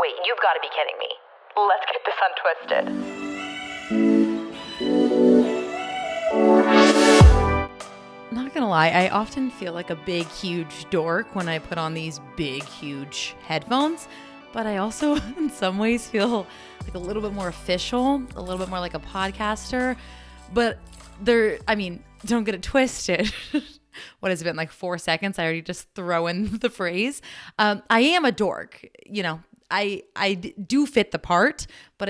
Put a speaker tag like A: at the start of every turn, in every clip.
A: Wait, you've got to be kidding me. Let's get this untwisted.
B: Not gonna lie, I often feel like a big, huge dork when I put on these big, huge headphones, but I also, in some ways, feel like a little bit more official, a little bit more like a podcaster, but don't get it twisted. What has it been, like 4 seconds? I already just throw in the phrase. I am a dork, I do fit the part, but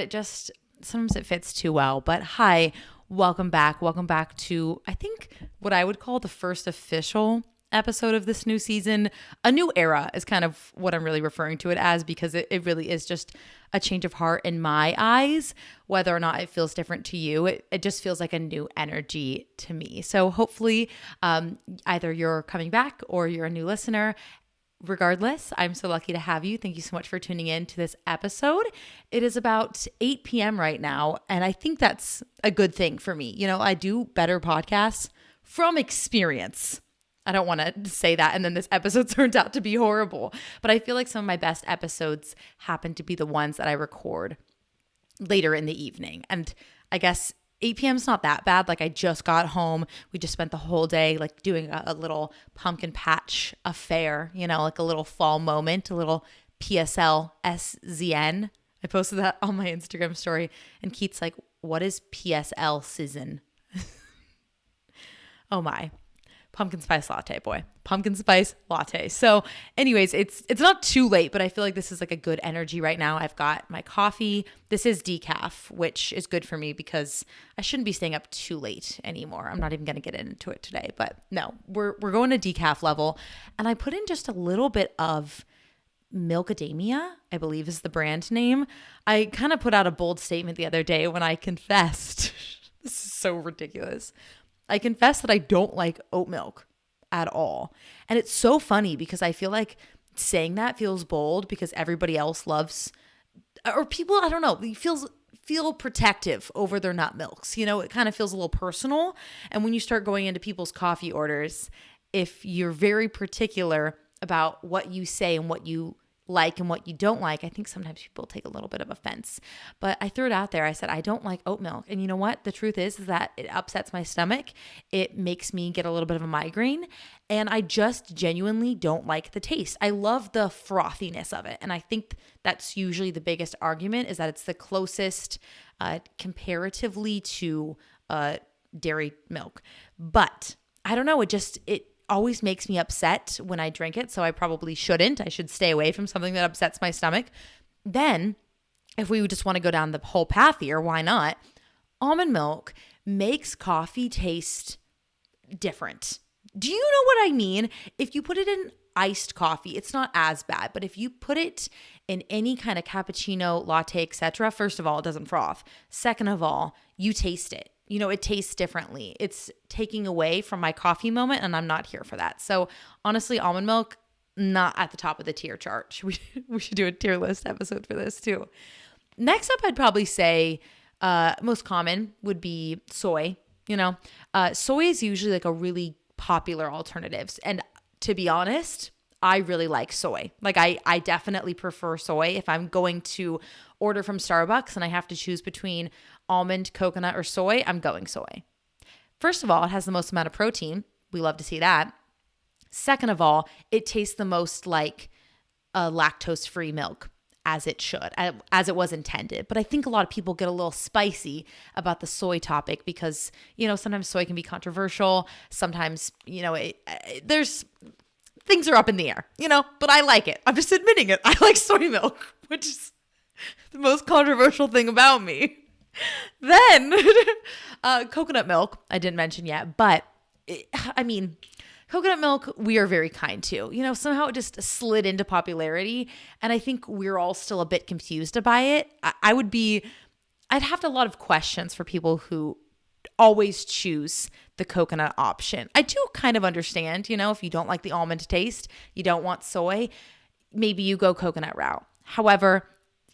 B: sometimes it fits too well. But hi, welcome back. Welcome back to, I think, what I would call the first official episode of this new season. A new era is kind of what I'm really referring to it as, because it really is just a change of heart in my eyes. Whether or not it feels different to you, it just feels like a new energy to me. So hopefully either you're coming back or you're a new listener. Regardless, I'm so lucky to have you. Thank you so much for tuning in to this episode. It is about 8 p.m. right now, and I think that's a good thing for me. I do better podcasts from experience. I don't want to say that and then this episode turns out to be horrible, but I feel like some of my best episodes happen to be the ones that I record later in the evening. And I guess 8 p.m. is not that bad. Like, I just got home. We just spent the whole day like doing a little pumpkin patch affair, like a little fall moment, a little PSL SZN. I posted that on my Instagram story and Keith's like, what is PSL season? Oh my. Pumpkin spice latte, boy. Pumpkin spice latte. So anyways, it's not too late, but I feel like this is like a good energy right now. I've got my coffee. This is decaf, which is good for me because I shouldn't be staying up too late anymore. I'm not even going to get into it today, but no, we're going to decaf level. And I put in just a little bit of Milkademia, I believe is the brand name. I kind of put out a bold statement the other day when I confessed. This is so ridiculous. I confess that I don't like oat milk at all. And it's so funny because I feel like saying that feels bold because everybody else loves, or people, I don't know, feel protective over their nut milks. It kind of feels a little personal. And when you start going into people's coffee orders, if you're very particular about what you say and what you like and what you don't like, I think sometimes people take a little bit of offense. But I threw it out there. I said, I don't like oat milk. And you know what? The truth is that it upsets my stomach. It makes me get a little bit of a migraine. And I just genuinely don't like the taste. I love the frothiness of it. And I think that's usually the biggest argument, is that it's the closest comparatively to dairy milk. But I don't know. It always makes me upset when I drink it, so I probably shouldn't. I should stay away from something that upsets my stomach. Then, if we just want to go down the whole path here, why not? Almond milk makes coffee taste different. Do you know what I mean? If you put it in iced coffee, it's not as bad, but if you put it in any kind of cappuccino, latte, etc., first of all, it doesn't froth. Second of all, you taste it. It tastes differently. It's taking away from my coffee moment, and I'm not here for that. So honestly, almond milk, not at the top of the tier chart. We should do a tier list episode for this too. Next up, I'd probably say most common would be soy. Soy is usually like a really popular alternative. And to be honest, I really like soy. Like I definitely prefer soy. If I'm going to order from Starbucks and I have to choose between almond, coconut, or soy, I'm going soy. First of all, it has the most amount of protein. We love to see that. Second of all, it tastes the most like a lactose-free milk, as it should, as it was intended. But I think a lot of people get a little spicy about the soy topic because, sometimes soy can be controversial. Sometimes, there's things are up in the air, but I like it. I'm just admitting it. I like soy milk, which is the most controversial thing about me. Then coconut milk, I didn't mention yet, but coconut milk, we are very kind to. Somehow it just slid into popularity, and I think we're all still a bit confused by it. I'd have a lot of questions for people who always choose the coconut option. I do kind of understand, if you don't like the almond taste, you don't want soy, maybe you go coconut route. However,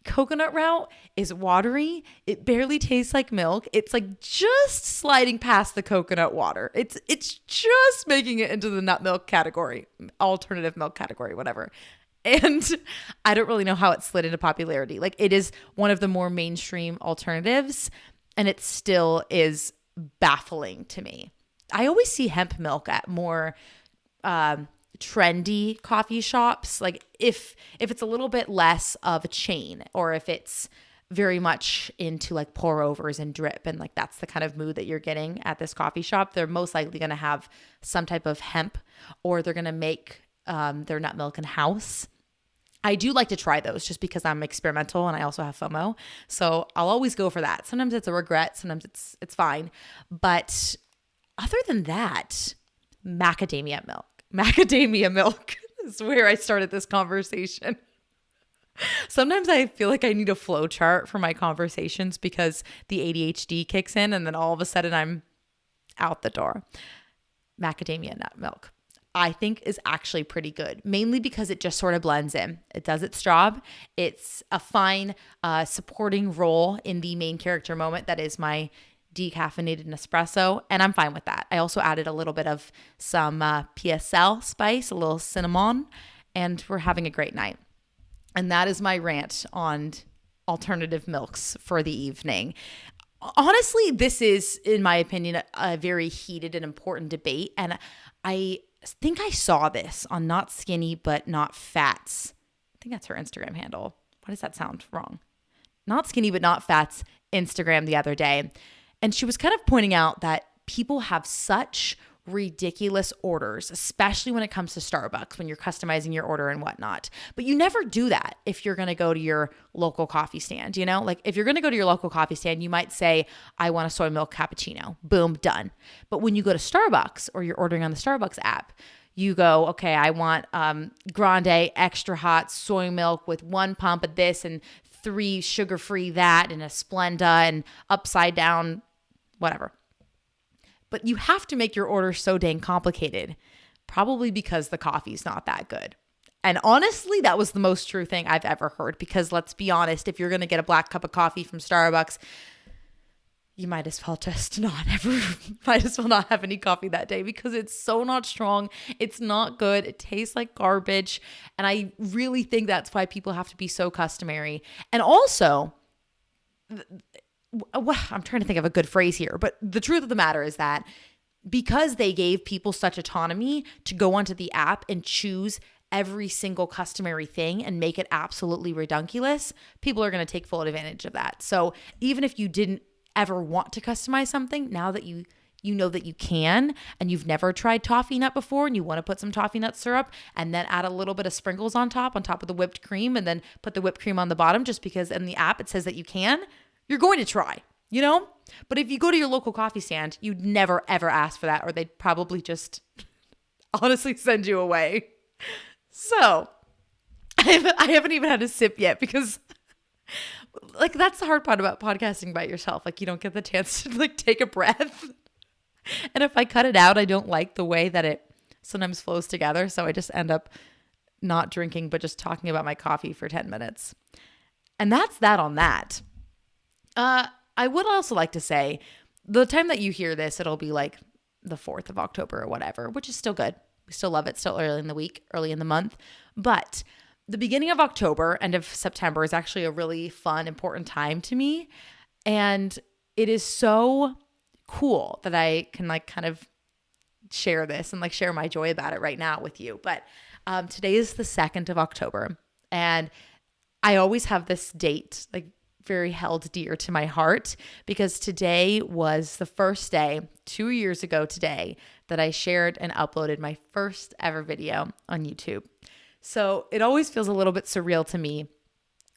B: coconut route is watery. It barely tastes like milk. It's like just sliding past the coconut water. It's just making it into the nut milk category, alternative milk category, whatever. And I don't really know how it slid into popularity. Like, it is one of the more mainstream alternatives, and it still is baffling to me. I always see hemp milk at more trendy coffee shops. Like, if it's a little bit less of a chain, or if it's very much into like pour overs and drip, and like that's the kind of mood that you're getting at this coffee shop, they're most likely going to have some type of hemp, or they're going to make their nut milk in house. I do like to try those just because I'm experimental and I also have FOMO. So I'll always go for that. Sometimes it's a regret, sometimes it's fine. But other than that, macadamia milk. Macadamia milk is where I started this conversation. Sometimes I feel like I need a flow chart for my conversations because the ADHD kicks in and then all of a sudden I'm out the door. Macadamia nut milk, I think, is actually pretty good, mainly because it just sort of blends in. It does its job. It's a fine supporting role in the main character moment that is my decaffeinated Nespresso, and I'm fine with that. I also added a little bit of some PSL spice, a little cinnamon, and we're having a great night. And that is my rant on alternative milks for the evening. Honestly, this is, in my opinion, a very heated and important debate, and I think I saw this on Not Skinny But Not Fats. I think that's her Instagram handle. Why does that sound wrong? Not Skinny But Not Fats Instagram the other day. And she was kind of pointing out that people have such ridiculous orders, especially when it comes to Starbucks, when you're customizing your order and whatnot. But you never do that if you're going to go to your local coffee stand, you know? Like, if you're going to go to your local coffee stand, you might say, I want a soy milk cappuccino. Boom, done. But when you go to Starbucks, or you're ordering on the Starbucks app, you go, okay, I want grande extra hot soy milk with 1 pump of this and 3 sugar-free that and a Splenda and upside down, whatever. But you have to make your order so dang complicated, probably because the coffee's not that good. And honestly, that was the most true thing I've ever heard, because let's be honest, if you're going to get a black cup of coffee from Starbucks, you might as well not have any coffee that day, because it's so not strong. It's not good. It tastes like garbage. And I really think that's why people have to be so customary. And also, I'm trying to think of a good phrase here, but the truth of the matter is that because they gave people such autonomy to go onto the app and choose every single customary thing and make it absolutely redunculous, people are going to take full advantage of that. So even if you didn't ever want to customize something, now that you know that you can, and you've never tried toffee nut before and you want to put some toffee nut syrup and then add a little bit of sprinkles on top of the whipped cream, and then put the whipped cream on the bottom just because in the app it says that you can, you're going to try, you know? But if you go to your local coffee stand, you'd never, ever ask for that, or they'd probably just honestly send you away. So I haven't even had a sip yet, because like, that's the hard part about podcasting by yourself. Like, you don't get the chance to like take a breath. And if I cut it out, I don't like the way that it sometimes flows together. So I just end up not drinking, but just talking about my coffee for 10 minutes. And that's that on that. I would also like to say, the time that you hear this, it'll be like the 4th of October or whatever, which is still good. We still love it. Still early in the week, early in the month. But the beginning of October, end of September, is actually a really fun, important time to me. And it is so cool that I can like kind of share this and like share my joy about it right now with you. But today is the 2nd of October. And I always have this date like very held dear to my heart, because today was the first day, 2 years ago today, that I shared and uploaded my first ever video on YouTube. So it always feels a little bit surreal to me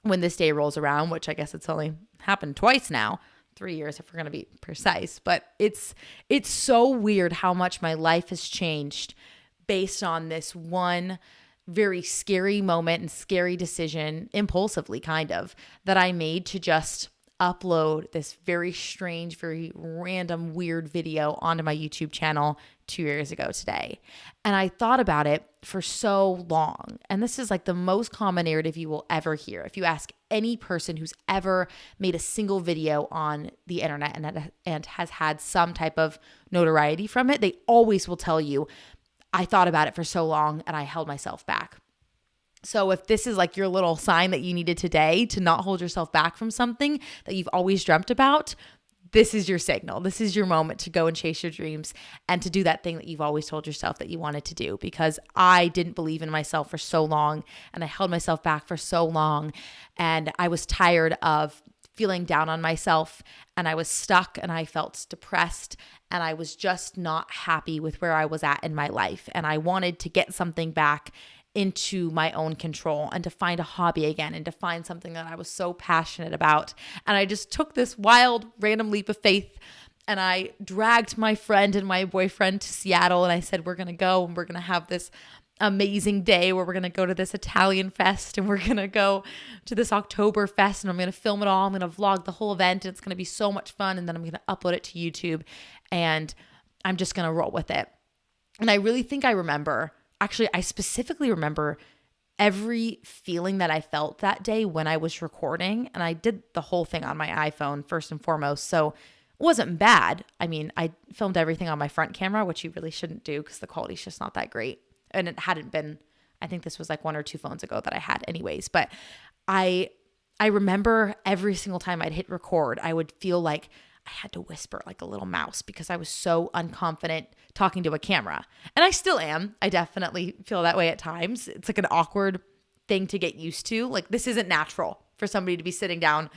B: when this day rolls around, which I guess it's only happened twice now, 3 years if we're going to be precise. But it's so weird how much my life has changed based on this one very scary moment and scary decision, impulsively kind of, that I made to just upload this very strange, very random, weird video onto my YouTube channel 2 years ago today. And I thought about it for so long. And this is like the most common narrative you will ever hear. If you ask any person who's ever made a single video on the internet and has had some type of notoriety from it, they always will tell you, I thought about it for so long and I held myself back. So if this is like your little sign that you needed today to not hold yourself back from something that you've always dreamt about, this is your signal. This is your moment to go and chase your dreams and to do that thing that you've always told yourself that you wanted to do, because I didn't believe in myself for so long and I held myself back for so long, and I was tired of feeling down on myself, and I was stuck and I felt depressed and I was just not happy with where I was at in my life, and I wanted to get something back into my own control and to find a hobby again and to find something that I was so passionate about. And I just took this wild random leap of faith and I dragged my friend and my boyfriend to Seattle, and I said, we're going to go and we're going to have this amazing day where we're going to go to this Italian fest and we're going to go to this October fest, and I'm going to film it all. I'm going to vlog the whole event and it's going to be so much fun. And then I'm going to upload it to YouTube and I'm just going to roll with it. And I really think I remember, actually, I specifically remember every feeling that I felt that day when I was recording. And I did the whole thing on my iPhone first and foremost. So it wasn't bad. I mean, I filmed everything on my front camera, which you really shouldn't do because the quality's just not that great. And it hadn't been, I think this was like 1 or 2 phones ago that I had anyways. But I remember every single time I'd hit record, I would feel like I had to whisper like a little mouse because I was so unconfident talking to a camera. And I still am. I definitely feel that way at times. It's like an awkward thing to get used to. Like, this isn't natural for somebody to be sitting down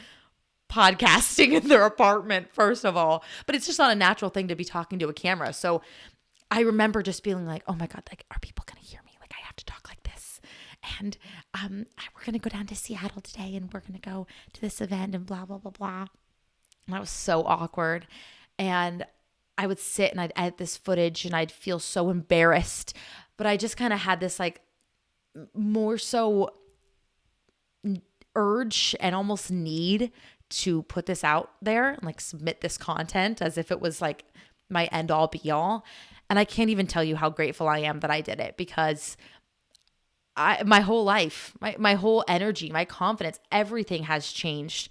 B: podcasting in their apartment, first of all. But it's just not a natural thing to be talking to a camera. So I remember just feeling like, oh my God, like, are people going to hear me? Like, I have to talk like this. And we're going to go down to Seattle today and we're going to go to this event and blah, blah, blah, blah. And that was so awkward. And I would sit and I'd edit this footage and I'd feel so embarrassed. But I just kind of had this like more so urge and almost need to put this out there and like submit this content as if it was like my end all be all. And I can't even tell you how grateful I am that I did it, because my whole life, my whole energy, my confidence, everything has changed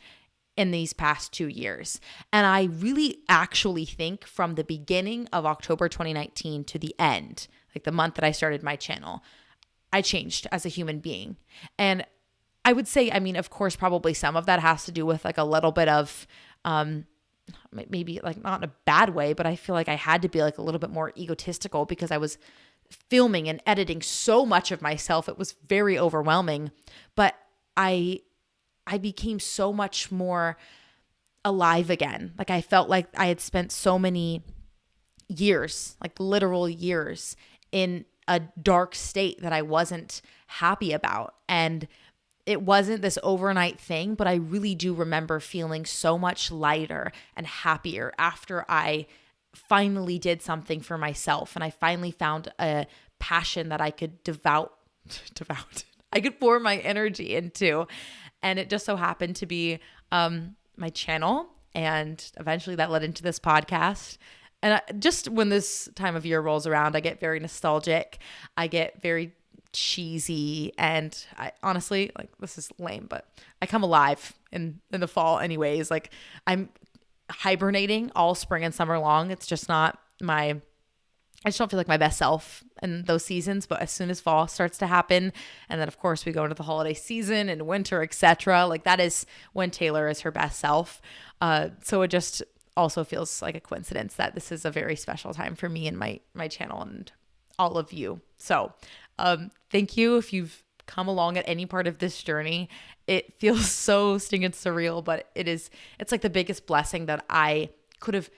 B: in these past 2 years. And I really actually think from the beginning of October 2019 to the end, like the month that I started my channel, I changed as a human being. And I would say, I mean, of course, probably some of that has to do with like a little bit of, maybe like not in a bad way, but I feel like I had to be like a little bit more egotistical because I was filming and editing so much of myself. It was very overwhelming, but I became so much more alive again. Like, I felt like I had spent so many years, like literal years, in a dark state that I wasn't happy about. And it wasn't this overnight thing, but I really do remember feeling so much lighter and happier after I finally did something for myself. And I finally found a passion that I could I could pour my energy into. And it just so happened to be my channel. And eventually that led into this podcast. And just when this time of year rolls around, I get very nostalgic. I get very cheesy. And I honestly, like, this is lame, but I come alive in the fall anyways. Like, I'm hibernating all spring and summer long. It's just not I just don't feel like my best self in those seasons. But as soon as fall starts to happen, and then of course we go into the holiday season and winter, etc., like that is when Taylor is her best self. So it just also feels like a coincidence that this is a very special time for me and my channel and all of you. So thank you if you've come along at any part of this journey. It feels so stinging surreal, but it's like the biggest blessing that I could have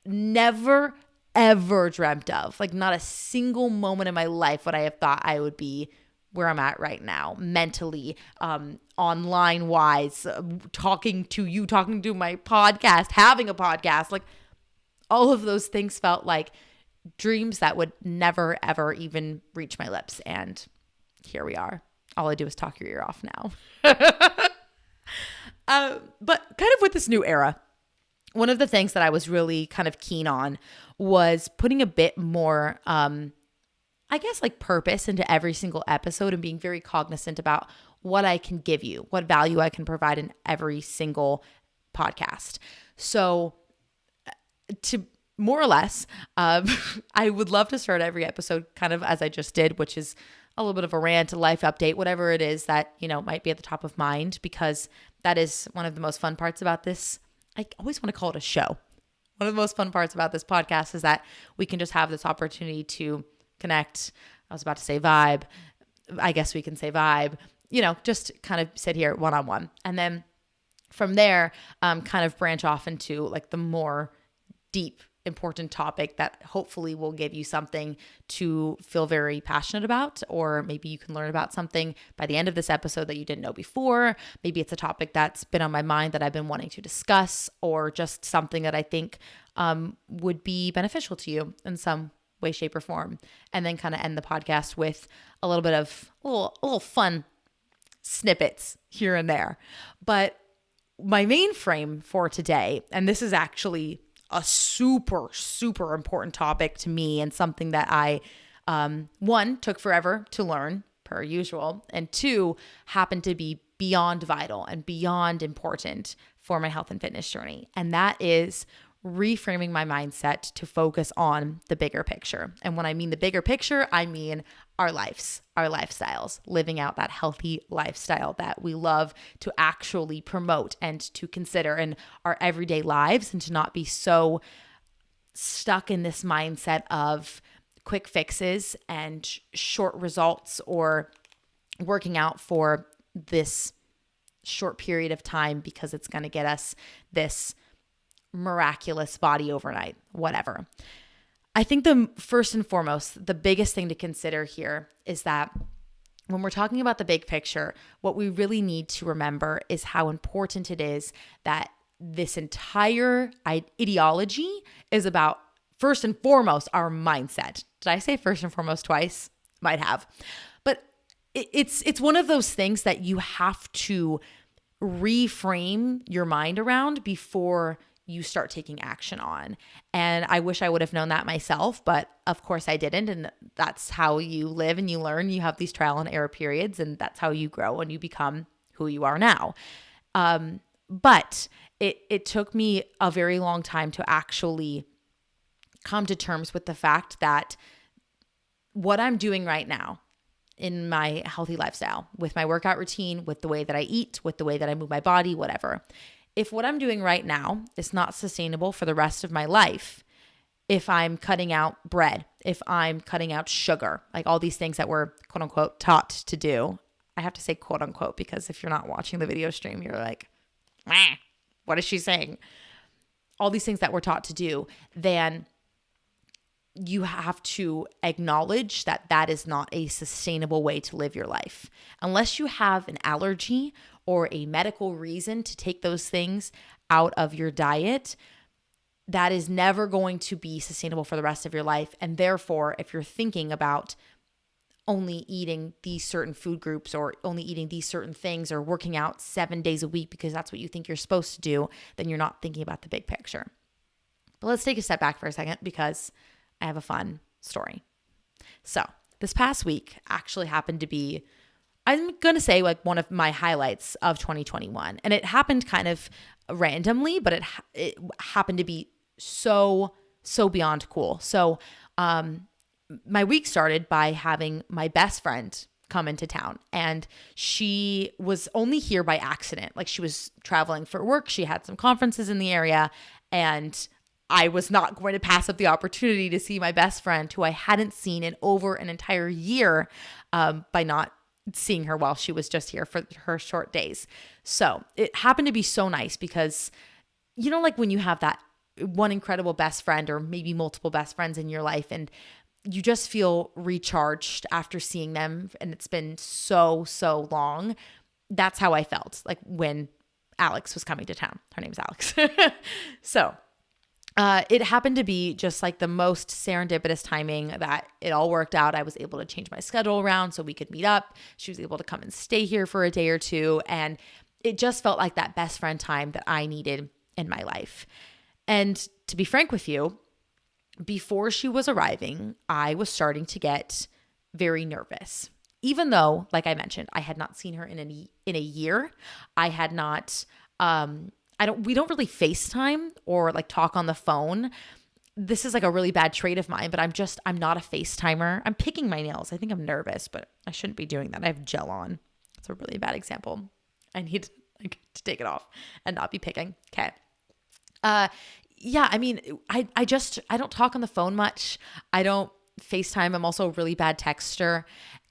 B: never ever dreamt of. Like, not a single moment in my life would I have thought I would be where I'm at right now, mentally, online wise, talking to my podcast, having a podcast. Like, all of those things felt like dreams that would never ever even reach my lips. And here we are. All I do is talk your ear off now. But kind of with this new era, one of the things that I was really kind of keen on was putting a bit more, I guess, like purpose into every single episode and being very cognizant about what I can give you, what value I can provide in every single podcast. So to more or less, I would love to start every episode kind of as I just did, which is a little bit of a rant, a life update, whatever it is that, might be at the top of mind, because that is one of the most fun parts about this. I always want to call it a show. One of the most fun parts about this podcast is that we can just have this opportunity to connect. I was about to say vibe. I guess we can say vibe, just kind of sit here one-on-one. And then from there, kind of branch off into like the more deep, important topic that hopefully will give you something to feel very passionate about, or maybe you can learn about something by the end of this episode that you didn't know before. Maybe it's a topic that's been on my mind that I've been wanting to discuss, or just something that I think would be beneficial to you in some way, shape, or form. And then kind of end the podcast with a little bit of a little fun snippets here and there. But my main frame for today, and this is actually a super, super important topic to me, and something that I, one, took forever to learn per usual, and two, happened to be beyond vital and beyond important for my health and fitness journey. And that is reframing my mindset to focus on the bigger picture. And when I mean the bigger picture, I mean our lives, our lifestyles, living out that healthy lifestyle that we love to actually promote and to consider in our everyday lives, and to not be so stuck in this mindset of quick fixes and short results, or working out for this short period of time because it's going to get us this miraculous body overnight, whatever. I think the first and foremost, the biggest thing to consider here is that when we're talking about the big picture, what we really need to remember is how important it is that this entire ideology is about, first and foremost, our mindset. Did I say first and foremost twice? Might have. But it's one of those things that you have to reframe your mind around before you start taking action on. And I wish I would have known that myself, but of course I didn't. And that's how you live and you learn. You have these trial and error periods, and that's how you grow and you become who you are now. But it took me a very long time to actually come to terms with the fact that what I'm doing right now in my healthy lifestyle, with my workout routine, with the way that I eat, with the way that I move my body, whatever, if what I'm doing right now is not sustainable for the rest of my life, if I'm cutting out bread, if I'm cutting out sugar, like all these things that we're quote unquote taught to do. I have to say quote unquote, because if you're not watching the video stream, you're like, what is she saying? All these things that we're taught to do, then you have to acknowledge that that is not a sustainable way to live your life. Unless you have an allergy or a medical reason to take those things out of your diet, that is never going to be sustainable for the rest of your life. And therefore, if you're thinking about only eating these certain food groups, or only eating these certain things, or working out 7 days a week because that's what you think you're supposed to do, then you're not thinking about the big picture. But let's take a step back for a second, because I have a fun story. So this past week actually happened to be, I'm going to say, like one of my highlights of 2021. And it happened kind of randomly, but it happened to be so beyond cool. So my week started by having my best friend come into town, and she was only here by accident. Like, she was traveling for work. She had some conferences in the area, and I was not going to pass up the opportunity to see my best friend, who I hadn't seen in over an entire year, by not seeing her while she was just here for her short days. So it happened to be so nice because, like when you have that one incredible best friend, or maybe multiple best friends in your life, and you just feel recharged after seeing them, and it's been so long. That's how I felt like when Alex was coming to town. Her name's Alex. So it happened to be just like the most serendipitous timing that it all worked out. I was able to change my schedule around so we could meet up. She was able to come and stay here for a day or two. And it just felt like that best friend time that I needed in my life. And to be frank with you, before she was arriving, I was starting to get very nervous. Even though, like I mentioned, I had not seen her in a year. I had not, we don't really FaceTime or like talk on the phone this is like a really bad trait of mine, but I'm not a FaceTimer. I'm picking my nails. I think I'm nervous, but I shouldn't be doing that. I have gel on. It's a really bad example. I need to take it off and not be picking. Okay. Yeah, I mean, I don't talk on the phone much. I don't FaceTime. I'm also a really bad texter,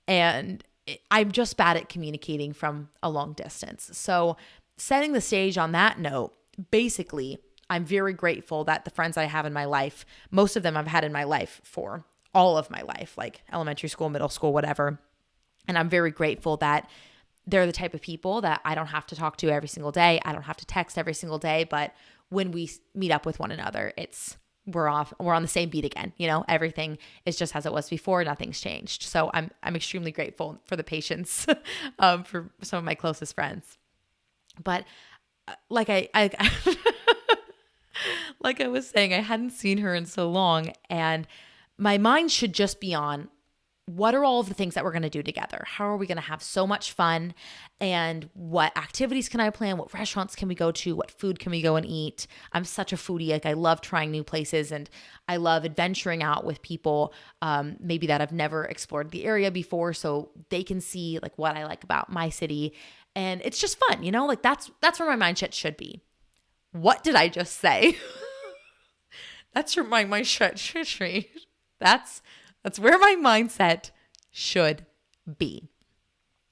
B: and I'm just bad at communicating from a long distance. So setting the stage on that note, basically, I'm very grateful that the friends I have in my life, most of them I've had in my life for all of my life, like elementary school, middle school, whatever. And I'm very grateful that they're the type of people that I don't have to talk to every single day. I don't have to text every single day, but when we meet up with one another, we're on the same beat again. You know, everything is just as it was before. Nothing's changed. So I'm extremely grateful for the patience for some of my closest friends. But like I like I was saying, I hadn't seen her in so long, and my mind should just be on what are all of the things that we're going to do together? How are we going to have so much fun? And what activities can I plan? What restaurants can we go to? What food can we go and eat? I'm such a foodie. Like I love trying new places, and I love adventuring out with people maybe that have never explored the area before, so they can see like what I like about my city. And it's just fun, you know, like that's where my mindset should be. What did I just say? That's where my mindset should be. That's where my mindset should be.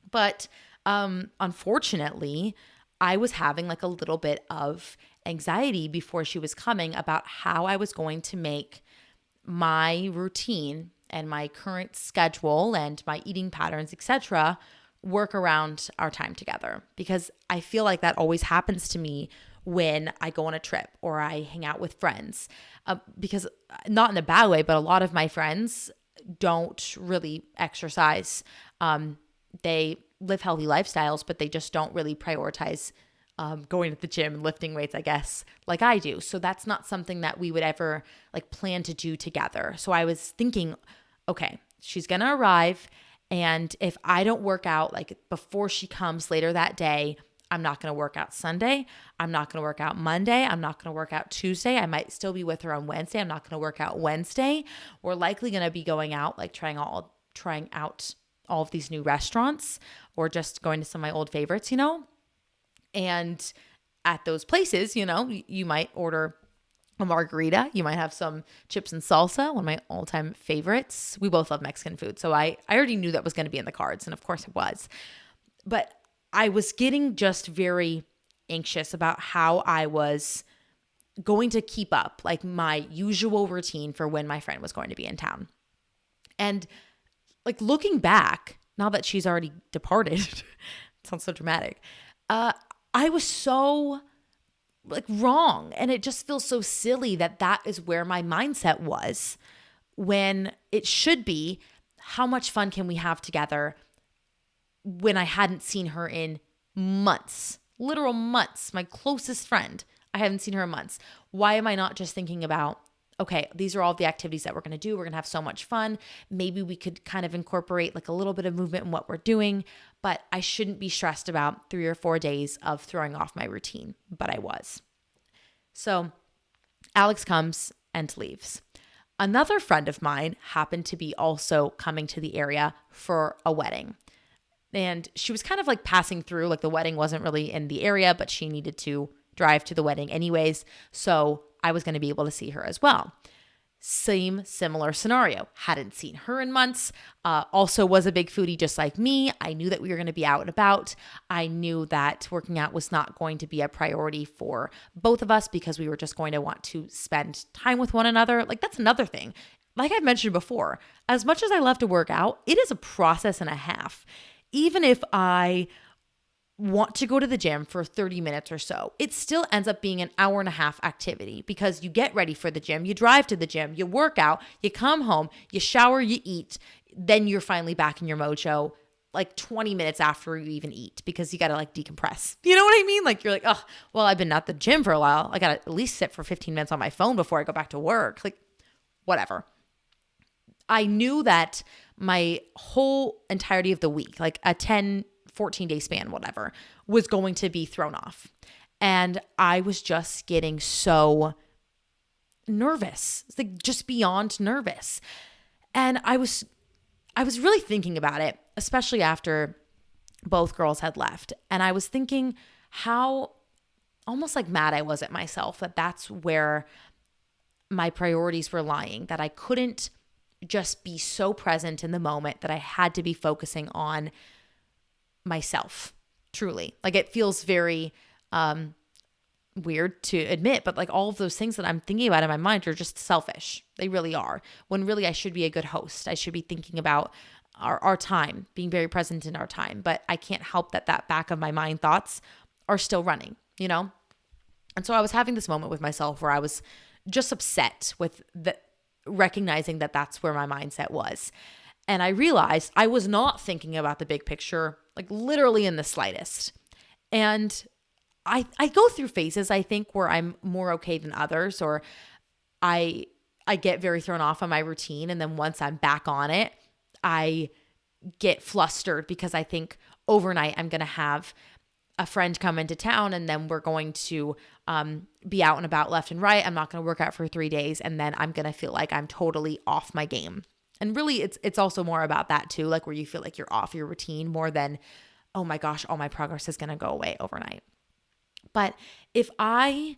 B: But unfortunately, I was having like a little bit of anxiety before she was coming about how I was going to make my routine and my current schedule and my eating patterns, etc., work around our time together. Because I feel like that always happens to me when I go on a trip or I hang out with friends. Because not in a bad way, but a lot of my friends don't really exercise. They live healthy lifestyles, but they just don't really prioritize going to the gym and lifting weights, I guess, like I do. So that's not something that we would ever like plan to do together. So I was thinking, okay, she's going to arrive, and if I don't work out like before she comes later that day, I'm not going to work out Sunday. I'm not going to work out Monday. I'm not going to work out Tuesday. I might still be with her on Wednesday. I'm not going to work out Wednesday. We're likely going to be going out, like trying out all of these new restaurants or just going to some of my old favorites, you know? And at those places, you know, you might order a margarita. You might have some chips and salsa, one of my all-time favorites. We both love Mexican food. So I already knew that was going to be in the cards. And of course it was. But I was getting just very anxious about how I was going to keep up like my usual routine for when my friend was going to be in town. And like looking back, now that she's already departed, it sounds so dramatic. I was so like wrong. And it just feels so silly that is where my mindset was, when it should be, how much fun can we have together, when I hadn't seen her in months, literal months, my closest friend. I haven't seen her in months. Why am I not just thinking about, okay, these are all the activities that we're going to do. We're going to have so much fun. Maybe we could kind of incorporate like a little bit of movement in what we're doing, but I shouldn't be stressed about 3 or 4 days of throwing off my routine, but I was. So Alex comes and leaves. Another friend of mine happened to be also coming to the area for a wedding. And she was kind of like passing through, like the wedding wasn't really in the area, but she needed to drive to the wedding anyways. So I was going to be able to see her as well. Similar scenario. Hadn't seen her in months. Also was a big foodie just like me. I knew that we were going to be out and about. I knew that working out was not going to be a priority for both of us because we were just going to want to spend time with one another. Like that's another thing. Like I've mentioned before, as much as I love to work out, it is a process and a half. Even if I want to go to the gym for 30 minutes or so, it still ends up being an hour and a half activity because you get ready for the gym, you drive to the gym, you work out, you come home, you shower, you eat, then you're finally back in your mojo like 20 minutes after you even eat because you got to like decompress. You know what I mean? Like you're like, oh, well, I've been at the gym for a while. I got to at least sit for 15 minutes on my phone before I go back to work. Like whatever. I knew that my whole entirety of the week, like a 10, 14-day span, whatever, was going to be thrown off. And I was just getting so nervous. It's like just beyond nervous. And I was really thinking about it, especially after both girls had left. And I was thinking how almost like mad I was at myself that that's where my priorities were lying, that I couldn't just be so present in the moment, that I had to be focusing on myself, truly. Like it feels very weird to admit, but like all of those things that I'm thinking about in my mind are just selfish. They really are. When really I should be a good host. I should be thinking about our time, being very present in our time. But I can't help that back of my mind thoughts are still running, you know? And so I was having this moment with myself where I was just upset with recognizing that that's where my mindset was. And I realized I was not thinking about the big picture, like literally in the slightest. And I go through phases, I think, where I'm more okay than others, or I get very thrown off on my routine. And then once I'm back on it, I get flustered because I think overnight I'm going to have a friend come into town and then we're going to be out and about left and right. I'm not going to work out for 3 days. And then I'm going to feel like I'm totally off my game. And really it's also more about that too, like where you feel like you're off your routine more than, oh my gosh, all my progress is going to go away overnight. But if I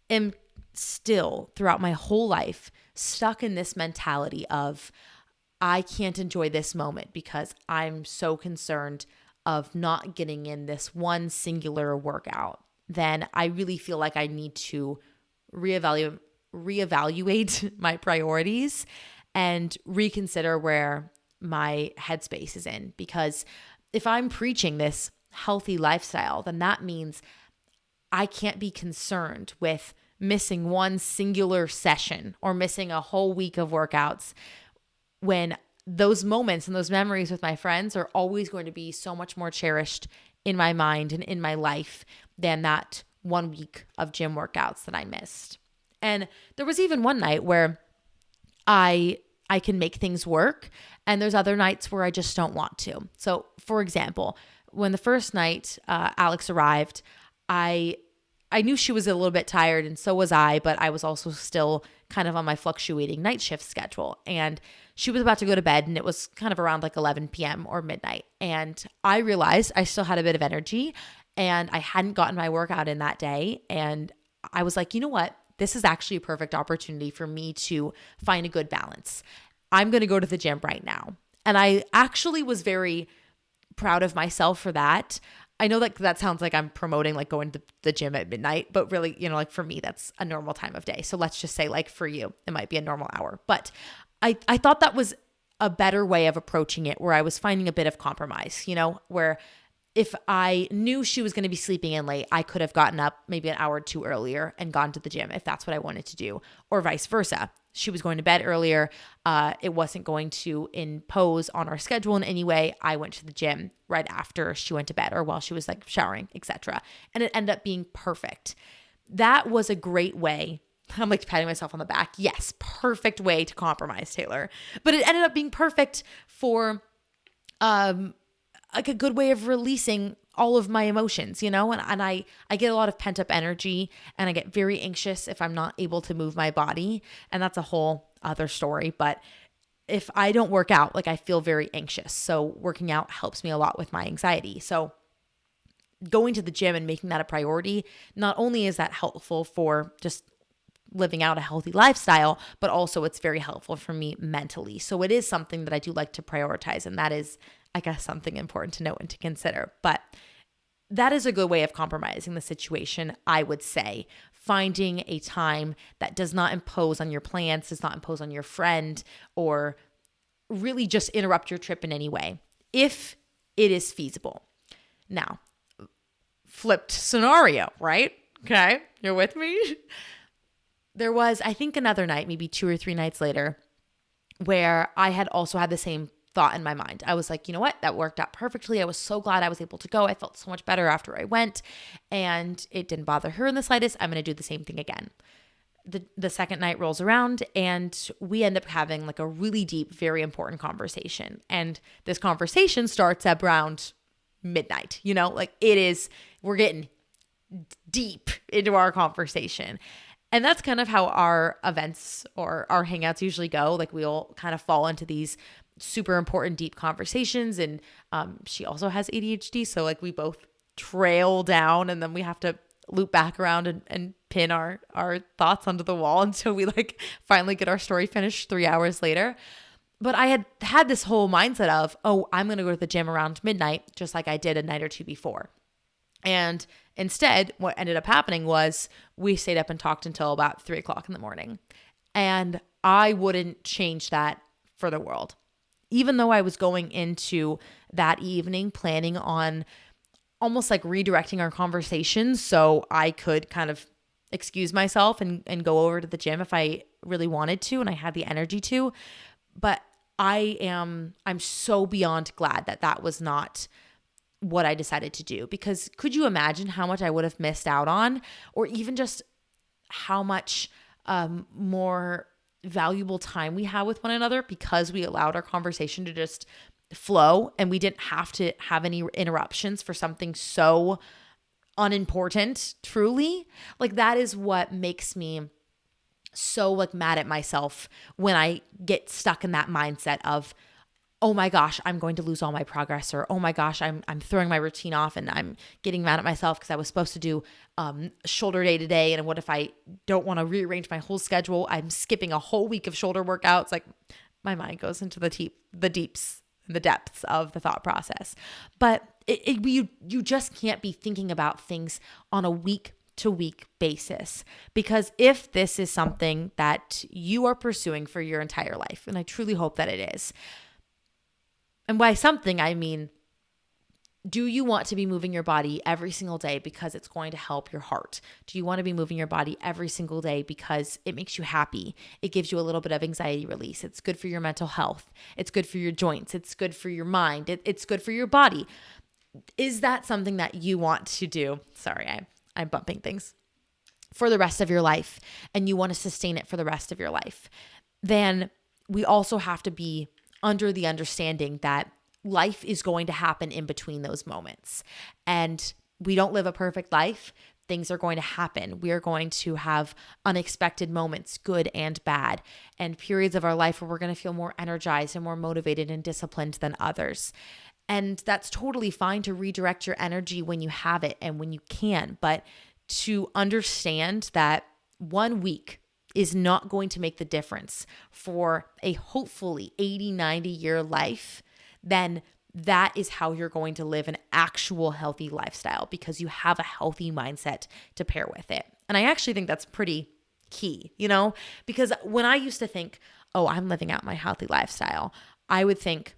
B: am still throughout my whole life stuck in this mentality of I can't enjoy this moment because I'm so concerned of not getting in this one singular workout, then I really feel like I need to reevaluate my priorities and reconsider where my headspace is in. Because if I'm preaching this healthy lifestyle, then that means I can't be concerned with missing one singular session or missing a whole week of workouts when those moments and those memories with my friends are always going to be so much more cherished in my mind and in my life than that 1 week of gym workouts that I missed. And there was even one night where I can make things work, and there's other nights where I just don't want to. So for example, when the first night Alex arrived, I knew she was a little bit tired, and so was I, but I was also still kind of on my fluctuating night shift schedule. And she was about to go to bed, and it was kind of around like 11 p.m. or midnight. And I realized I still had a bit of energy, and I hadn't gotten my workout in that day. And I was like, you know what? This is actually a perfect opportunity for me to find a good balance. I'm going to go to the gym right now. And I actually was very proud of myself for that. I know that sounds like I'm promoting like going to the gym at midnight, but really, you know, like for me, that's a normal time of day. So let's just say like for you, it might be a normal hour. But I thought that was a better way of approaching it, where I was finding a bit of compromise, you know, where if I knew she was going to be sleeping in late, I could have gotten up maybe an hour or two earlier and gone to the gym if that's what I wanted to do, or vice versa. She was going to bed earlier. It wasn't going to impose on our schedule in any way. I went to the gym right after she went to bed or while she was like showering, etc. And it ended up being perfect. That was a great way. I'm like patting myself on the back. Yes, perfect way to compromise, Taylor. But it ended up being perfect for like a good way of releasing all of my emotions, you know, and I get a lot of pent up energy, and I get very anxious if I'm not able to move my body. And that's a whole other story. But if I don't work out, like I feel very anxious. So working out helps me a lot with my anxiety. So going to the gym and making that a priority, not only is that helpful for just living out a healthy lifestyle, but also it's very helpful for me mentally. So it is something that I do like to prioritize. And that is, I guess, something important to note and to consider. But that is a good way of compromising the situation, I would say. Finding a time that does not impose on your plans, does not impose on your friend, or really just interrupt your trip in any way, if it is feasible. Now, flipped scenario, right? Okay, you're with me? There was, I think, another night, maybe 2 or 3 nights later, where I had also had the same thought in my mind. I was like, you know what? That worked out perfectly. I was so glad I was able to go. I felt so much better after I went, and it didn't bother her in the slightest. I'm going to do the same thing again. The second night rolls around, and we end up having like a really deep, very important conversation. And this conversation starts at around midnight, you know, like we're getting deep into our conversation. And that's kind of how our events or our hangouts usually go. Like we'll kind of fall into these super important, deep conversations. And she also has ADHD. So like we both trail down and then we have to loop back around and pin our thoughts onto the wall until we like finally get our story finished 3 hours later. But I had this whole mindset of, oh, I'm going to go to the gym around midnight, just like I did a night or two before. And instead, what ended up happening was we stayed up and talked until about 3 o'clock in the morning. And I wouldn't change that for the world. Even though I was going into that evening planning on almost like redirecting our conversations so I could kind of excuse myself and go over to the gym if I really wanted to and I had the energy to. But I'm so beyond glad that that was not what I decided to do, because could you imagine how much I would have missed out on, or even just how much more valuable time we have with one another because we allowed our conversation to just flow and we didn't have to have any interruptions for something so unimportant, truly. Like that is what makes me so like mad at myself when I get stuck in that mindset of, oh my gosh, I'm going to lose all my progress, or oh my gosh, I'm throwing my routine off and I'm getting mad at myself because I was supposed to do shoulder day today, and what if I don't want to rearrange my whole schedule? I'm skipping a whole week of shoulder workouts. Like my mind goes into the depths of the thought process. But you just can't be thinking about things on a week to week basis, because if this is something that you are pursuing for your entire life, and I truly hope that it is, and by something, I mean, do you want to be moving your body every single day because it's going to help your heart? Do you want to be moving your body every single day because it makes you happy? It gives you a little bit of anxiety release. It's good for your mental health. It's good for your joints. It's good for your mind. It's good for your body. Is that something that you want to do? Sorry, I'm bumping things. For the rest of your life, and you want to sustain it for the rest of your life, then we also have to be under the understanding that life is going to happen in between those moments. And we don't live a perfect life. Things are going to happen. We are going to have unexpected moments, good and bad, and periods of our life where we're going to feel more energized and more motivated and disciplined than others. And that's totally fine to redirect your energy when you have it and when you can, but to understand that 1 week is not going to make the difference for a hopefully 80, 90-year life, then that is how you're going to live an actual healthy lifestyle, because you have a healthy mindset to pair with it. And I actually think that's pretty key, because when I used to think, oh, I'm living out my healthy lifestyle, I would think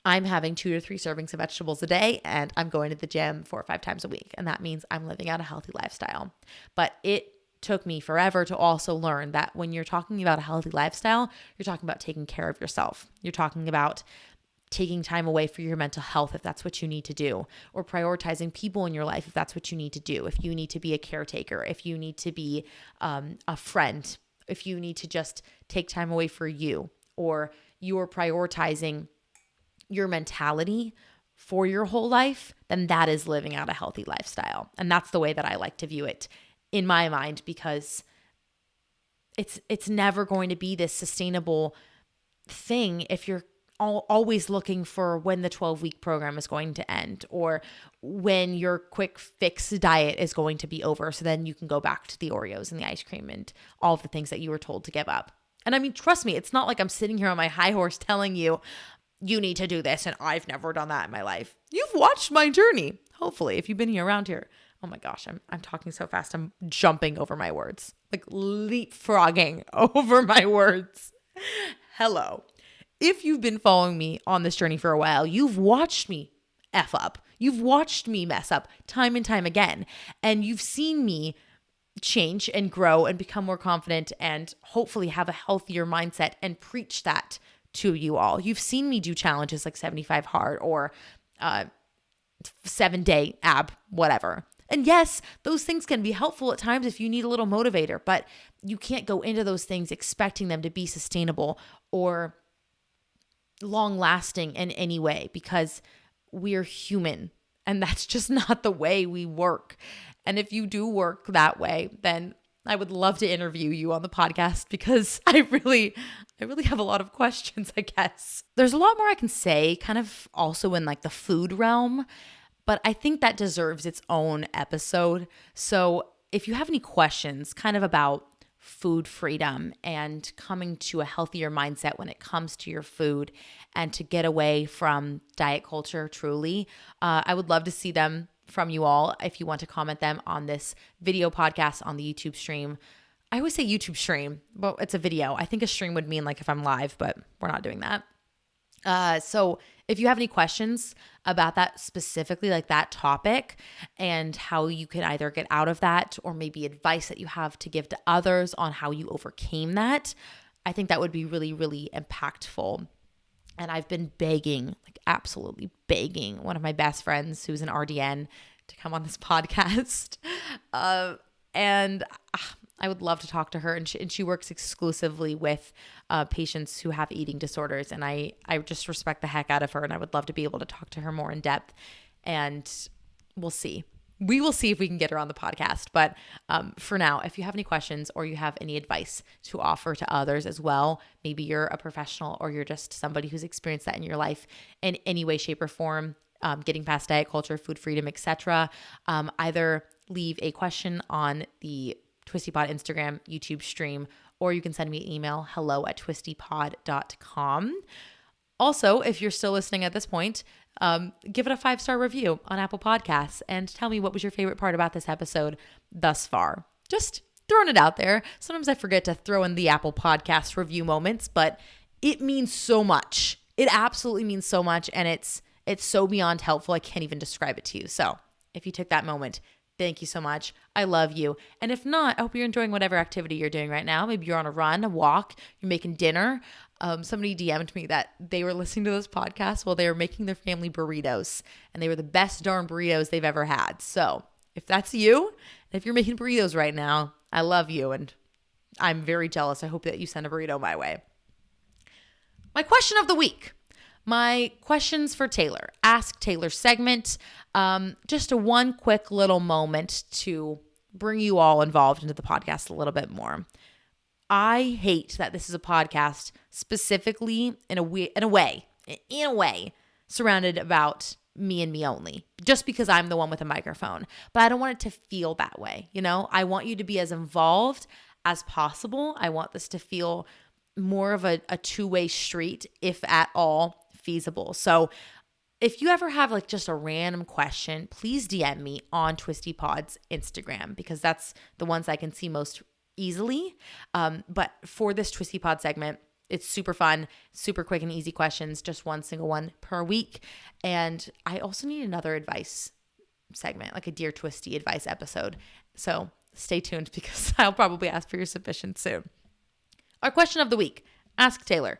B: I'm having 2 to 3 servings of vegetables a day and I'm going to the gym 4 or 5 times a week. And that means I'm living out a healthy lifestyle. But it took me forever to also learn that when you're talking about a healthy lifestyle, you're talking about taking care of yourself. You're talking about taking time away for your mental health if that's what you need to do, or prioritizing people in your life if that's what you need to do. If you need to be a caretaker, if you need to be a friend, if you need to just take time away for you, or you're prioritizing your mentality for your whole life, then that is living out a healthy lifestyle. And that's the way that I like to view it in my mind, because it's never going to be this sustainable thing if you're always looking for when the 12-week program is going to end, or when your quick fix diet is going to be over, so then you can go back to the Oreos and the ice cream and all of the things that you were told to give up. And I mean, trust me, it's not like I'm sitting here on my high horse telling you, you need to do this, and I've never done that in my life. You've watched my journey, hopefully, if you've been here around here. Oh my gosh, I'm talking so fast, I'm jumping over my words, like leapfrogging over my words. Hello. If you've been following me on this journey for a while, you've watched me F up. You've watched me mess up time and time again. And you've seen me change and grow and become more confident and hopefully have a healthier mindset and preach that to you all. You've seen me do challenges like 75 hard or 7-day ab, whatever. And yes, those things can be helpful at times if you need a little motivator, but you can't go into those things expecting them to be sustainable or long lasting in any way, because we're human and that's just not the way we work. And if you do work that way, then I would love to interview you on the podcast because I really have a lot of questions, I guess. There's a lot more I can say kind of also in like the food realm, but I think that deserves its own episode. So if you have any questions kind of about food freedom and coming to a healthier mindset when it comes to your food and to get away from diet culture truly, I would love to see them from you all. If you want to comment them on this video podcast on the YouTube stream. I always say YouTube stream, but it's a video. I think a stream would mean like if I'm live, but we're not doing that. So if you have any questions about that specifically, like that topic and how you can either get out of that or maybe advice that you have to give to others on how you overcame that, I think that would be really, really impactful. And I've been begging, like absolutely begging one of my best friends who's an RDN to come on this podcast. And I would love to talk to her. And she works exclusively with patients who have eating disorders. And I just respect the heck out of her. And I would love to be able to talk to her more in depth. And we'll see. We will see if we can get her on the podcast. But for now, if you have any questions or you have any advice to offer to others as well, maybe you're a professional or you're just somebody who's experienced that in your life in any way, shape, or form, getting past diet culture, food freedom, etc., either leave a question on the TwistyPod Instagram, YouTube stream, or you can send me an email, hello@twistypod.com. Also, if you're still listening at this point, give it a 5-star review on Apple Podcasts and tell me what was your favorite part about this episode thus far. Just throwing it out there. Sometimes I forget to throw in the Apple Podcast review moments, but it means so much. It absolutely means so much, and it's so beyond helpful. I can't even describe it to you. So if you took that moment, thank you so much. I love you. And if not, I hope you're enjoying whatever activity you're doing right now. Maybe you're on a run, a walk, you're making dinner. Somebody DM'd me that they were listening to this podcast while they were making their family burritos, and they were the best darn burritos they've ever had. So if that's you, and if you're making burritos right now, I love you, and I'm very jealous. I hope that you send a burrito my way. My question of the week. My questions for Taylor. Ask Taylor segment. Just one quick little moment to bring you all involved into the podcast a little bit more. I hate that this is a podcast specifically in a way, surrounded about me and me only, just because I'm the one with a microphone. But I don't want it to feel that way. You know, I want you to be as involved as possible. I want this to feel more of a two-way street, if at all feasible. So if you ever have like just a random question, please DM me on TwistyPod's Instagram, because that's the ones I can see most easily. But for this TwistyPod segment, it's super fun, super quick and easy questions, just one single one per week. And I also need another advice segment, like a Dear Twisty advice episode. So stay tuned, because I'll probably ask for your submission soon. Our question of the week, ask Taylor.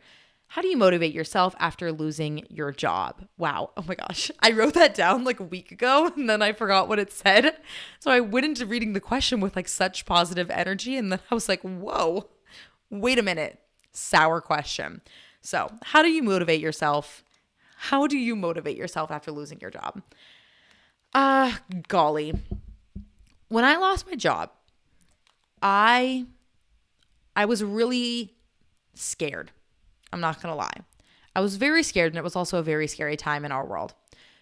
B: How do you motivate yourself after losing your job? Wow. Oh my gosh. I wrote that down like a week ago and then I forgot what it said. So I went into reading the question with like such positive energy. And then I was like, whoa, wait a minute. Sour question. So how do you motivate yourself? How do you motivate yourself after losing your job? Golly. When I lost my job, I was really scared. I'm not going to lie. I was very scared, and it was also a very scary time in our world.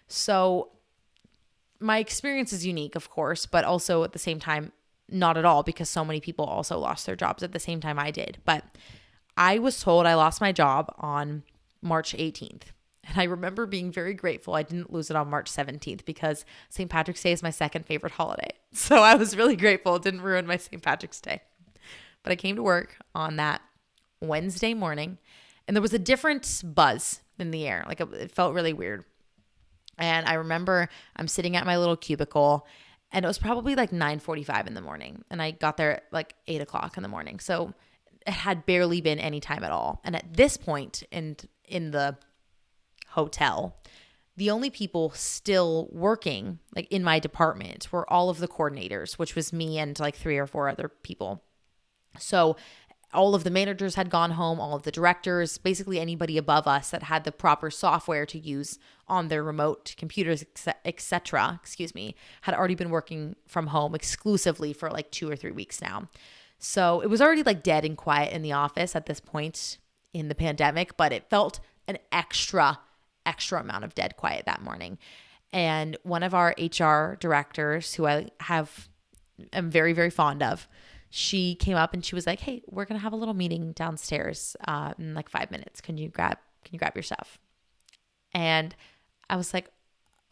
B: So my experience is unique, of course, but also at the same time, not at all, because so many people also lost their jobs at the same time I did. But I was told I lost my job on March 18th. And I remember being very grateful I didn't lose it on March 17th, because St. Patrick's Day is my second favorite holiday. So I was really grateful it didn't ruin my St. Patrick's Day. But I came to work on that Wednesday morning, and there was a different buzz in the air. Like it felt really weird. And I remember I'm sitting at my little cubicle, and it was probably like 9:45 in the morning. And I got there at like 8 o'clock in the morning. So it had barely been any time at all. And at this point in the hotel, the only people still working like in my department were all of the coordinators, which was me and like 3 or 4 other people. So all of the managers had gone home, all of the directors, basically anybody above us that had the proper software to use on their remote computers, etc., had already been working from home exclusively for like 2 or 3 weeks now. So it was already like dead and quiet in the office at this point in the pandemic, but it felt an extra amount of dead quiet that morning. And one of our HR directors, who am very, very fond of, she came up and she was like, "Hey, we're going to have a little meeting downstairs in like 5 minutes. Can you grab your stuff?" And I was like,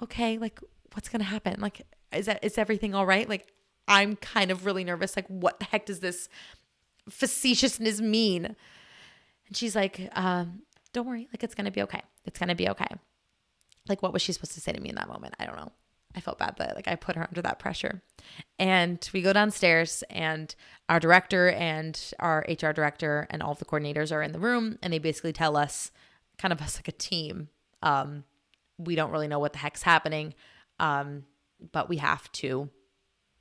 B: "Okay, like what's going to happen? Like, is everything all right?" Like, I'm kind of really nervous. Like, what the heck does this facetiousness mean? And she's like, "Don't worry. Like, it's going to be okay. It's going to be okay." Like, what was she supposed to say to me in that moment? I don't know. I felt bad that like I put her under that pressure. And we go downstairs and our director and our HR director and all of the coordinators are in the room, and they basically tell us, kind of us like a team, we don't really know what the heck's happening, but we have to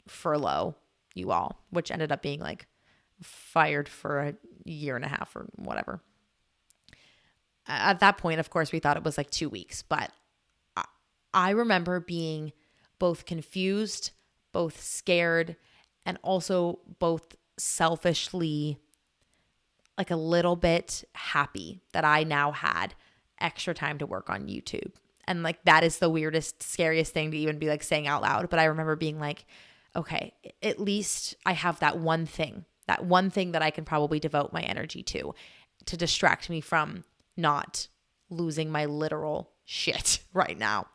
B: furlough you all, which ended up being like fired for a year and a half or whatever. At that point, of course, we thought it was like 2 weeks, but I remember being both confused, both scared, and also both selfishly like a little bit happy that I now had extra time to work on YouTube. And like that is the weirdest, scariest thing to even be like saying out loud. But I remember being like, okay, at least I have that one thing that I can probably devote my energy to distract me from not losing my literal shit right now.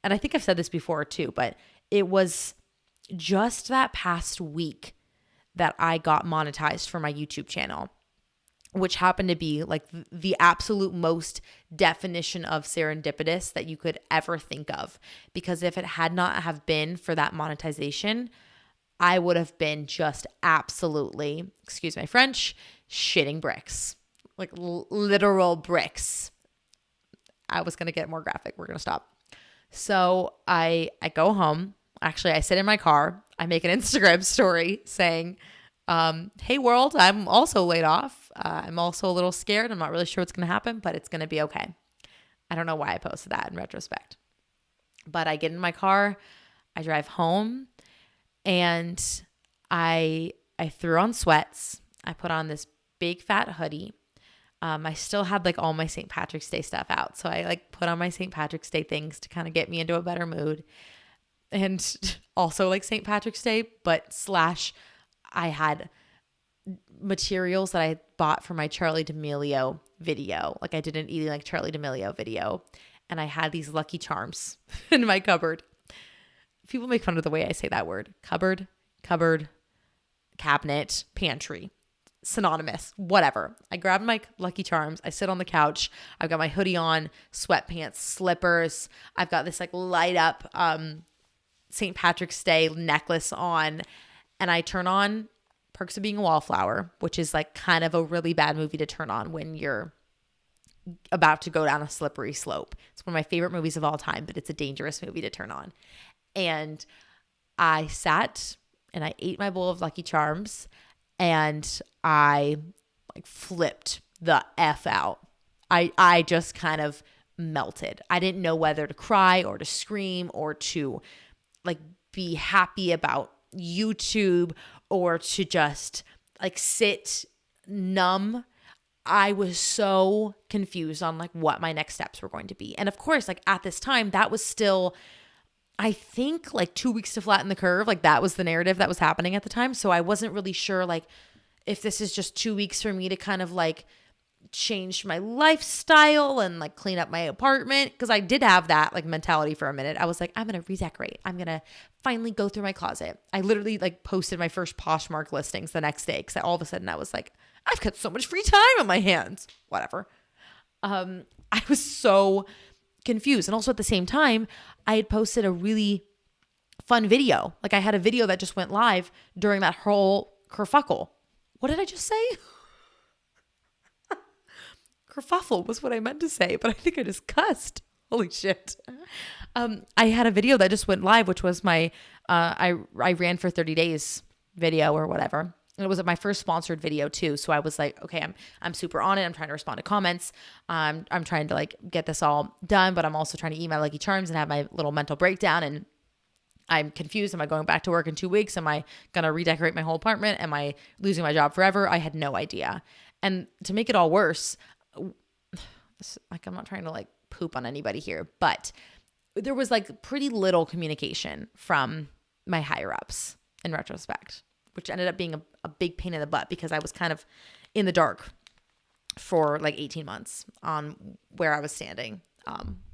B: And I think I've said this before too, but it was just that past week that I got monetized for my YouTube channel, which happened to be like the absolute most definition of serendipitous that you could ever think of. Because if it had not have been for that monetization, I would have been just absolutely, excuse my French, shitting bricks, like literal bricks. I was going to get more graphic. We're going to stop. So I go home. Actually, I sit in my car. I make an Instagram story saying, "Hey world, I'm also laid off. I'm also a little scared. I'm not really sure what's going to happen, but it's going to be okay." I don't know why I posted that in retrospect. But I get in my car. I drive home, and I threw on sweats. I put on this big fat hoodie. I still had like all my St. Patrick's Day stuff out. So I like put on my St. Patrick's Day things to kind of get me into a better mood. And also like St. Patrick's Day, but / I had materials that I bought for my Charli D'Amelio video. Like I did an eating like Charli D'Amelio video. And I had these Lucky Charms in my cupboard. People make fun of the way I say that word. Cupboard, cabinet, pantry. Synonymous, whatever. I grab my Lucky Charms. I sit on the couch. I've got my hoodie on, sweatpants, slippers. I've got this like light up St. Patrick's Day necklace on. And I turn on Perks of Being a Wallflower, which is like kind of a really bad movie to turn on when you're about to go down a slippery slope. It's one of my favorite movies of all time, but it's a dangerous movie to turn on. And I sat and I ate my bowl of Lucky Charms. And I like flipped the F out. I just kind of melted. I didn't know whether to cry or to scream or to like be happy about YouTube or to just like sit numb. I was so confused on like what my next steps were going to be. And of course, like at this time, that was still, I think like 2 weeks to flatten the curve. Like that was the narrative that was happening at the time. So I wasn't really sure like if this is just 2 weeks for me to kind of like change my lifestyle and like clean up my apartment. Cause I did have that like mentality for a minute. I was like, I'm going to redecorate. I'm going to finally go through my closet. I literally like posted my first Poshmark listings the next day. Cause all of a sudden I was like, I've got so much free time on my hands. Whatever. I was so confused. And also at the same time, I had posted a really fun video. Like I had a video that just went live during that whole kerfuffle. What did I just say? Kerfuffle was what I meant to say, but I think I just cussed. Holy shit. I had a video that just went live, which was my, I ran for 30 days video or whatever. it was my first sponsored video too. So I was like, okay, I'm super on it. I'm trying to respond to comments. I'm trying to like get this all done, but I'm also trying to eat my Lucky Charms and have my little mental breakdown. And I'm confused. Am I going back to work in 2 weeks? Am I going to redecorate my whole apartment? Am I losing my job forever? I had no idea. And to make it all worse, like, I'm not trying to like poop on anybody here, but there was like pretty little communication from my higher ups in retrospect, which ended up being a big pain in the butt because I was kind of in the dark for like 18 months on where I was standing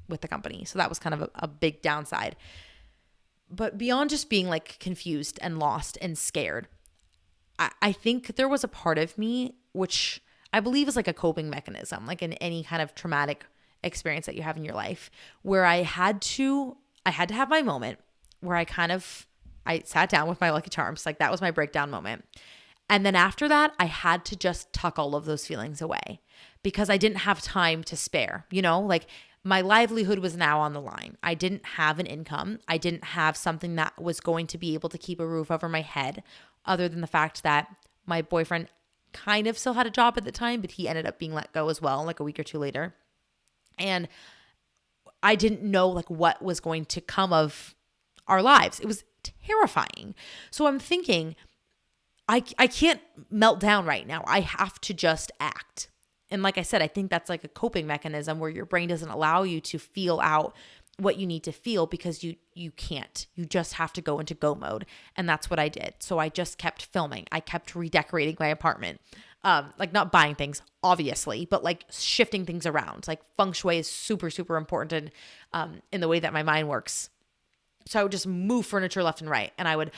B: with the company. So that was kind of a big downside. But beyond just being like confused and lost and scared, I think there was a part of me, which I believe is like a coping mechanism, like in any kind of traumatic experience that you have in your life, where I had to have my moment where I sat down with my Lucky Charms. Like that was my breakdown moment. And then after that, I had to just tuck all of those feelings away because I didn't have time to spare, like my livelihood was now on the line. I didn't have an income. I didn't have something that was going to be able to keep a roof over my head, other than the fact that my boyfriend kind of still had a job at the time, but he ended up being let go as well, like a week or two later. And I didn't know like what was going to come of our lives. It was terrifying. So I'm thinking, I can't melt down right now. I have to just act. And like I said, I think that's like a coping mechanism where your brain doesn't allow you to feel out what you need to feel because you can't. You just have to go into go mode. And that's what I did. So I just kept filming. I kept redecorating my apartment. Like not buying things, obviously, but like shifting things around. Like feng shui is super, super important in the way that my mind works. So I would just move furniture left and right. And I would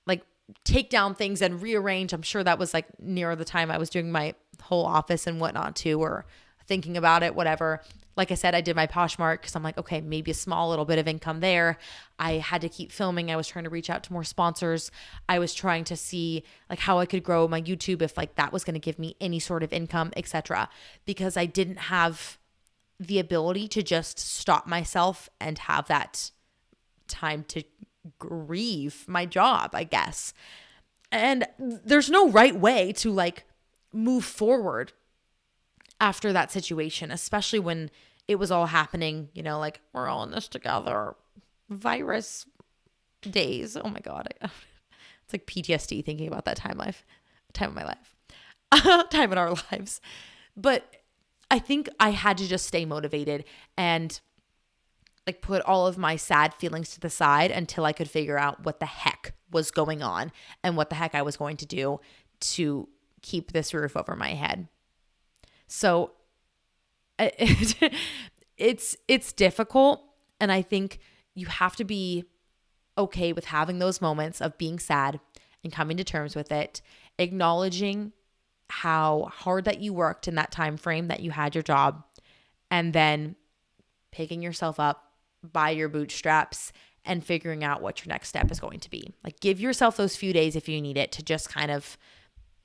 B: like take down things and rearrange. I'm sure that was like near the time I was doing my whole office and whatnot too, or thinking about it, whatever. Like I said, I did my Poshmark because I'm like, okay, maybe a small little bit of income there. I had to keep filming. I was trying to reach out to more sponsors. I was trying to see like how I could grow my YouTube if like that was going to give me any sort of income, etc. Because I didn't have the ability to just stop myself and have that time to grieve my job, I guess. And there's no right way to like move forward after that situation, especially when it was all happening, like we're all in this together, virus days. Oh my God. It's like PTSD thinking about that time of my life, time in our lives. But I think I had to just stay motivated and like put all of my sad feelings to the side until I could figure out what the heck was going on and what the heck I was going to do to keep this roof over my head. So it's difficult. And I think you have to be okay with having those moments of being sad and coming to terms with it, acknowledging how hard that you worked in that time frame that you had your job, and then picking yourself up by your bootstraps and figuring out what your next step is going to be. Like give yourself those few days if you need it to just kind of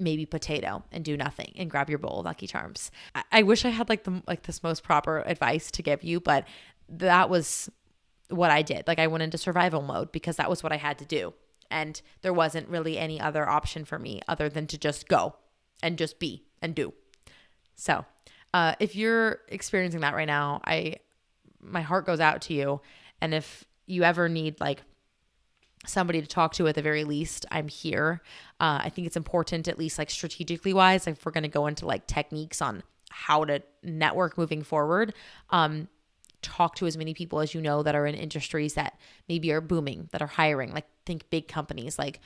B: maybe potato and do nothing and grab your bowl of Lucky Charms. I wish I had this most proper advice to give you, but that was what I did. Like I went into survival mode because that was what I had to do. And there wasn't really any other option for me other than to just go and just be and do. So if you're experiencing that right now, my heart goes out to you. And if you ever need like somebody to talk to at the very least, I'm here. I think it's important, at least like strategically wise, if we're going to go into like techniques on how to network moving forward, talk to as many people as you know that are in industries that maybe are booming, that are hiring. Like think big companies like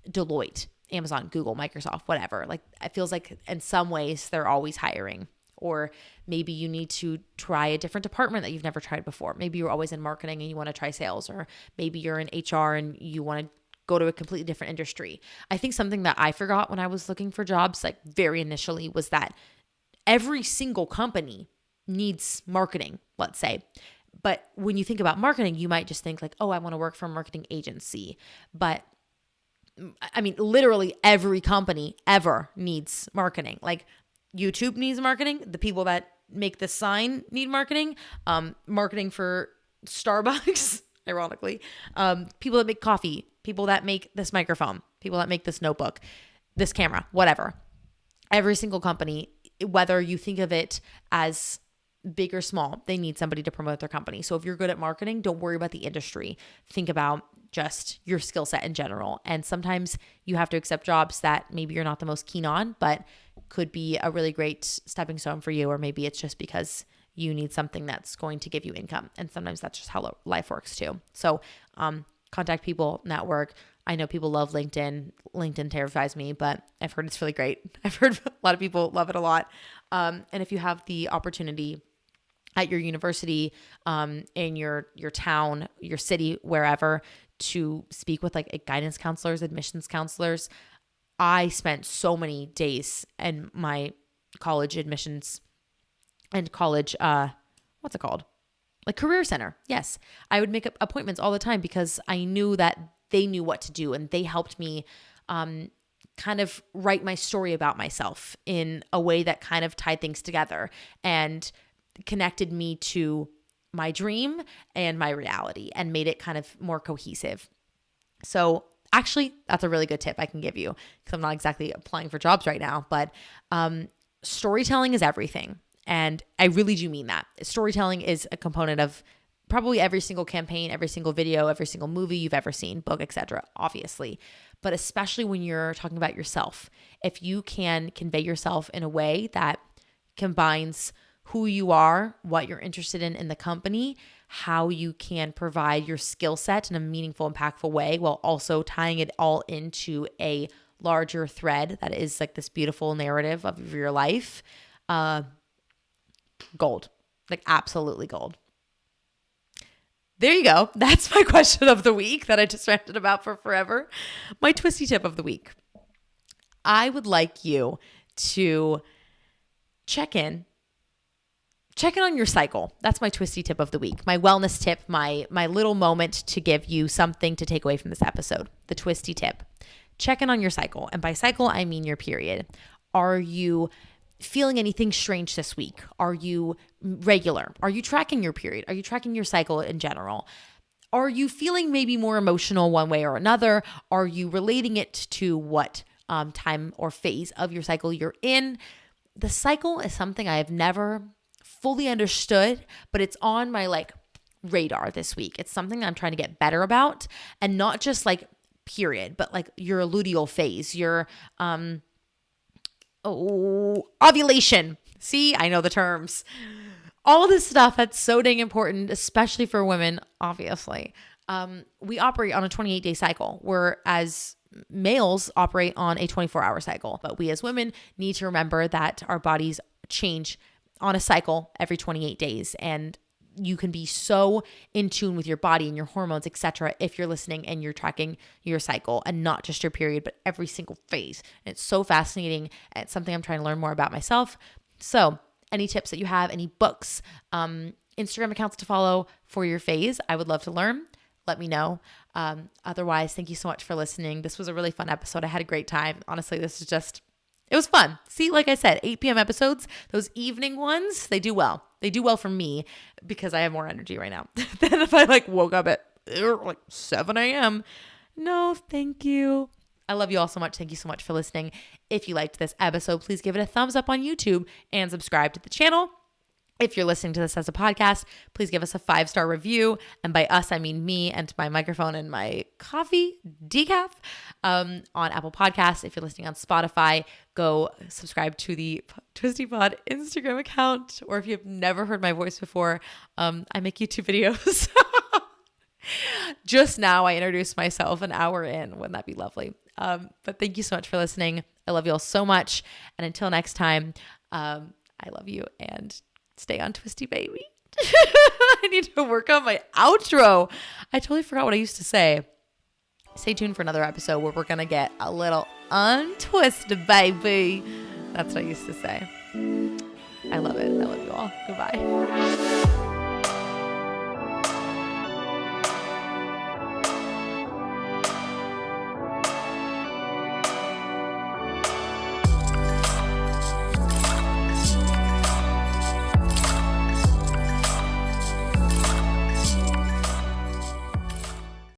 B: Deloitte, Amazon, Google, Microsoft, whatever. Like it feels like in some ways they're always hiring. Or maybe you need to try a different department that you've never tried before. Maybe you're always in marketing and you want to try sales, or maybe you're in HR and you want to go to a completely different industry. I think something that I forgot when I was looking for jobs, like very initially, was that every single company needs marketing, let's say. But when you think about marketing, you might just think like, oh, I want to work for a marketing agency. But I mean, literally every company ever needs marketing. Like YouTube needs marketing. The people that make this sign need marketing. Marketing for Starbucks, ironically. People that make coffee. People that make this microphone. People that make this notebook. this camera, whatever. Every single company, whether you think of it as big or small, they need somebody to promote their company. So if you're good at marketing, don't worry about the industry. Think about just your skill set in general. And sometimes you have to accept jobs that maybe you're not the most keen on, but could be a really great stepping stone for you. Or maybe it's just because you need something that's going to give you income. And sometimes that's just how life works too. So contact people, network. I know people love LinkedIn. LinkedIn terrifies me, but I've heard it's really great. I've heard a lot of people love it a lot. And if you have the opportunity at your university, in your town, your city, wherever, to speak with like guidance counselors, admissions counselors. I spent so many days in my college admissions and college, what's it called? Like career center. Yes. I would make appointments all the time because I knew that they knew what to do, and they helped me kind of write my story about myself in a way that kind of tied things together and connected me to my dream and my reality and made it kind of more cohesive. So actually, that's a really good tip I can give you because I'm not exactly applying for jobs right now, but storytelling is everything. And I really do mean that. Storytelling is a component of probably every single campaign, every single video, every single movie you've ever seen, book, etc., obviously. But especially when you're talking about yourself, if you can convey yourself in a way that combines who you are, what you're interested in the company, how you can provide your skill set in a meaningful, impactful way while also tying it all into a larger thread that is like this beautiful narrative of your life, gold, like absolutely gold. There you go. That's my question of the week that I just ranted about for forever. My twisty tip of the week. I would like you to check in on your cycle. That's my twisty tip of the week. My wellness tip, my little moment to give you something to take away from this episode. The twisty tip. Check in on your cycle. And by cycle, I mean your period. Are you feeling anything strange this week? Are you regular? Are you tracking your period? Are you tracking your cycle in general? Are you feeling maybe more emotional one way or another? Are you relating it to what time or phase of your cycle you're in? The cycle is something I have never fully understood, but it's on my radar this week. It's something that I'm trying to get better about, and not just period, but your luteal phase, your ovulation. See, I know the terms. All this stuff that's so dang important, especially for women, obviously. We operate on a 28-day cycle, whereas males operate on a 24-hour cycle. But we as women need to remember that our bodies change on a cycle every 28 days. And you can be so in tune with your body and your hormones, etc., if you're listening and you're tracking your cycle and not just your period, but every single phase. And it's so fascinating. It's something I'm trying to learn more about myself. So any tips that you have, any books, Instagram accounts to follow for your phase, I would love to learn. Let me know. Otherwise, thank you so much for listening. This was a really fun episode. I had a great time. Honestly, it was fun. See, like I said, 8 p.m. episodes, those evening ones, they do well. They do well for me because I have more energy right now than if I woke up at 7 a.m. No, thank you. I love you all so much. Thank you so much for listening. If you liked this episode, please give it a thumbs up on YouTube and subscribe to the channel. If you're listening to this as a podcast, please give us a 5-star review. And by us, I mean me and my microphone and my coffee decaf on Apple Podcasts. If you're listening on Spotify, go subscribe to the Twisty Pod Instagram account. Or if you've never heard my voice before, I make YouTube videos. Just now, I introduced myself an hour in. Wouldn't that be lovely? But thank you so much for listening. I love you all so much. And until next time, I love you and stay on Twisty, baby. I need to work on my outro. I totally forgot what I used to say. Stay tuned for another episode where we're going to get a little untwisted, baby. That's what I used to say. I love it. I love you all. Goodbye.